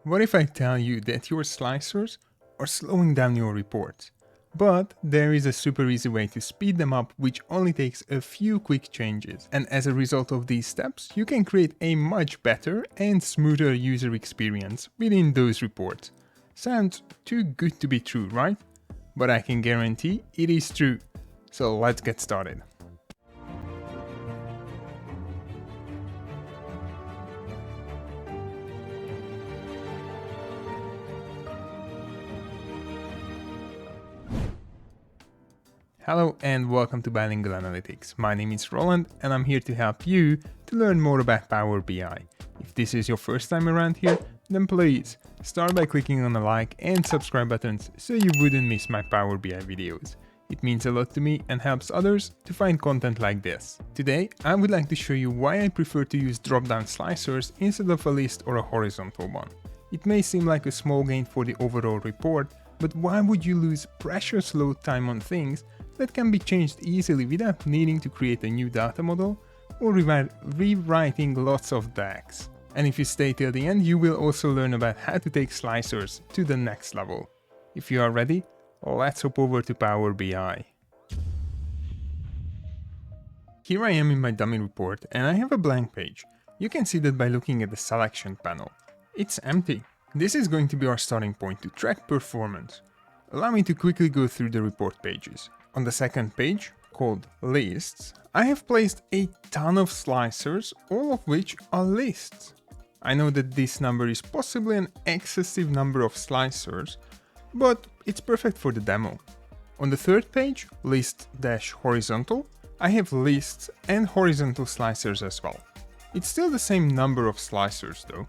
What if I tell you that your slicers are slowing down your reports? But there is a super easy way to speed them up, which only takes a few quick changes. And as a result of these steps, you can create a much better and smoother user experience within those reports. Sounds too good to be true, right? But I can guarantee it is true. So let's get started. Hello and welcome to BI-Lingual Analytics. My name is Roland and I'm here to help you to learn more about Power BI. If this is your first time around here, then please start by clicking on the like and subscribe buttons so you wouldn't miss my Power BI videos. It means a lot to me and helps others to find content like this. Today, I would like to show you why I prefer to use drop-down slicers instead of a list or a horizontal one. It may seem like a small gain for the overall report, but why would you lose precious load time on things that can be changed easily without needing to create a new data model or rewriting lots of DAGs? And if you stay till the end, you will also learn about how to take slicers to the next level. If you are ready, let's hop over to Power BI. Here I am in my dummy report and I have a blank page. You can see that by looking at the selection panel. It's empty. This is going to be our starting point to track performance. Allow me to quickly go through the report pages. On the second page, called Lists, I have placed a ton of slicers, all of which are lists. I know that this number is possibly an excessive number of slicers, but it's perfect for the demo. On the third page, List-Horizontal, I have lists and horizontal slicers as well. It's still the same number of slicers though.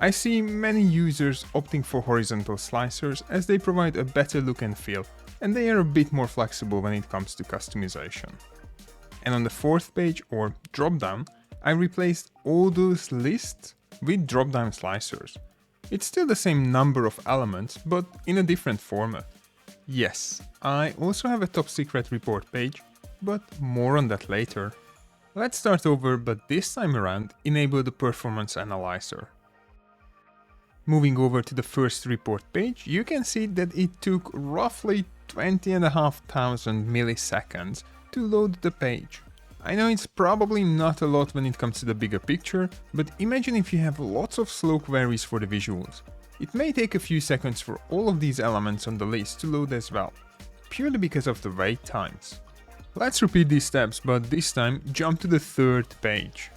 I see many users opting for horizontal slicers as they provide a better look and feel, and they are a bit more flexible when it comes to customization. And on the fourth page, or dropdown, I replaced all those lists with dropdown slicers. It's still the same number of elements, but in a different format. Yes, I also have a top secret report page, but more on that later. Let's start over, but this time around, enable the performance analyzer. Moving over to the first report page, you can see that it took roughly 20,500 milliseconds to load the page. I know it's probably not a lot when it comes to the bigger picture, but imagine if you have lots of slope queries for the visuals. It may take a few seconds for all of these elements on the list to load as well, purely because of the wait times. Let's repeat these steps, but this time jump to the third page.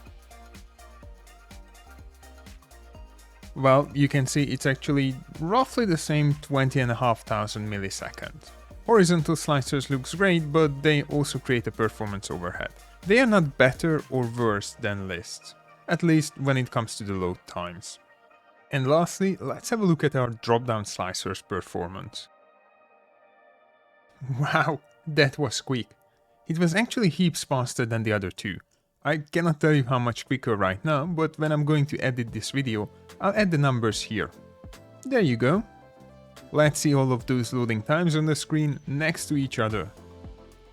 Well, you can see it's actually roughly the same 20,500 milliseconds. Horizontal slicers looks great, but they also create a performance overhead. They are not better or worse than lists, at least when it comes to the load times. And lastly, let's have a look at our drop-down slicers performance. Wow, that was quick. It was actually heaps faster than the other two. I cannot tell you how much quicker right now, but when I'm going to edit this video, I'll add the numbers here. There you go. Let's see all of those loading times on the screen next to each other.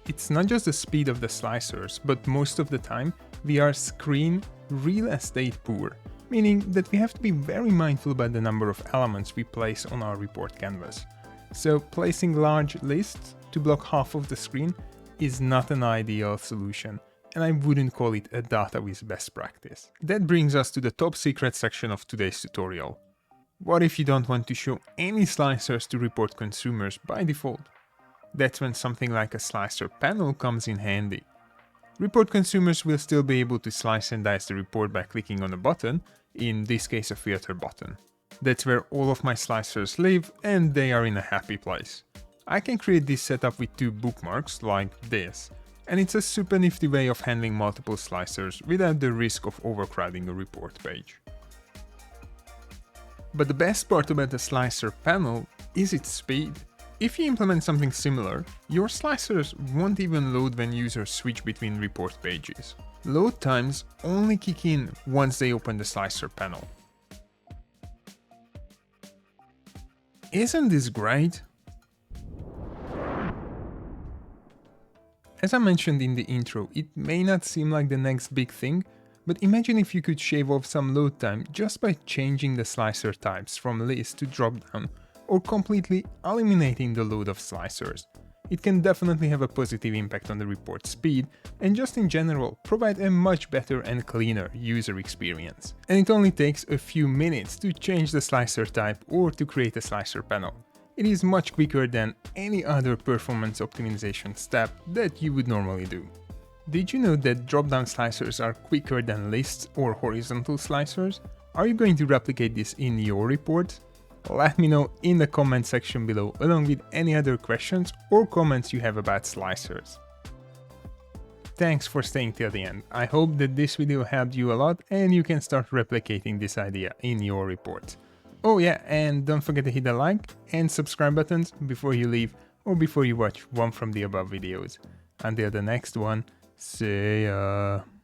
It's not just the speed of the slicers, but most of the time we are screen real estate poor, meaning that we have to be very mindful about the number of elements we place on our report canvas. So placing large lists to block half of the screen is not an ideal solution, and I wouldn't call it a data with best practice. That brings us to the top secret section of today's tutorial. What if you don't want to show any slicers to report consumers by default? That's when something like a slicer panel comes in handy. Report consumers will still be able to slice and dice the report by clicking on a button, in this case a filter button. That's where all of my slicers live and they are in a happy place. I can create this setup with two bookmarks like this, and it's a super nifty way of handling multiple slicers without the risk of overcrowding a report page. But the best part about the slicer panel is its speed. If you implement something similar, your slicers won't even load when users switch between report pages. Load times only kick in once they open the slicer panel. Isn't this great? As I mentioned in the intro, it may not seem like the next big thing, But imagine if you could shave off some load time just by changing the slicer types from list to dropdown, or completely eliminating the load of slicers. It can definitely have a positive impact on the report speed and just in general provide a much better and cleaner user experience. And it only takes a few minutes to change the slicer type or to create a slicer panel. It is much quicker than any other performance optimization step that you would normally do. Did you know that drop-down slicers are quicker than lists or horizontal slicers? Are you going to replicate this in your reports? Let me know in the comment section below along with any other questions or comments you have about slicers. Thanks for staying till the end. I hope that this video helped you a lot and you can start replicating this idea in your reports. Oh yeah, and don't forget to hit the like and subscribe buttons before you leave or before you watch one from the above videos. Until the next one, see ya!